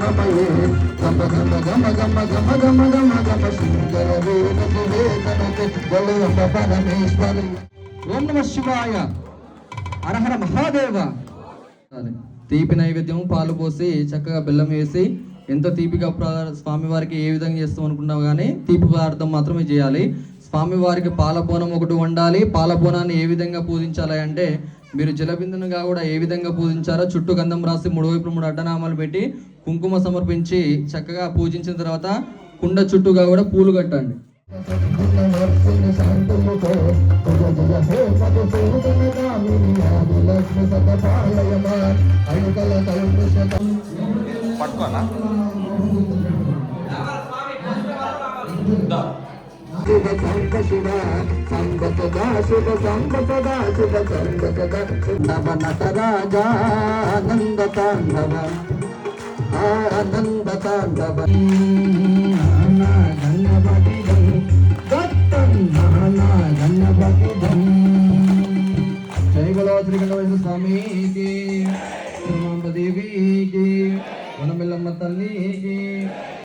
వర్ణమయే గమ గమ గమ గమ గమ గమ గమ గమ సుందర వేదకు వేదనకు గొలవ పరమేశ్వరి. ఓం నమ శివాయ. హరహర మహాదేవ. తీపి నైవేద్యం పాలు పోసి చక్కగా బెల్లం వేసి ఎంతో తీపిగా స్వామివారికి ఏ విధంగా చేస్తాం అనుకున్నావు కానీ తీపి పదార్థం మాత్రమే చేయాలి. స్వామివారికి పాలపోనం ఒకటి వండాలి. పాలపోనాన్ని ఏ విధంగా పూజించాలి అంటే మీరు జలబిందునుగా కూడా ఏ విధంగా పూజించారో చుట్టూ గంధం రాసి 3 వైపులు 3 అడ్డనామాలు పెట్టి కుంకుమ సమర్పించి చక్కగా పూజించిన తర్వాత కుండ చుట్టూగా కూడా పూలు కట్టండి. పట్టుకోనా శుభ సంగ శివ సంగతదా శుభ సంగతదా శుభ సంగతదా నవ నటరాజా ఆనంద తాండవ ఆనంద తాండవ గణపతి గణపతి జై బలో శ్రీ గణపతి స్వామికి దేవికి వనమిల్లమ్మ తల్లికి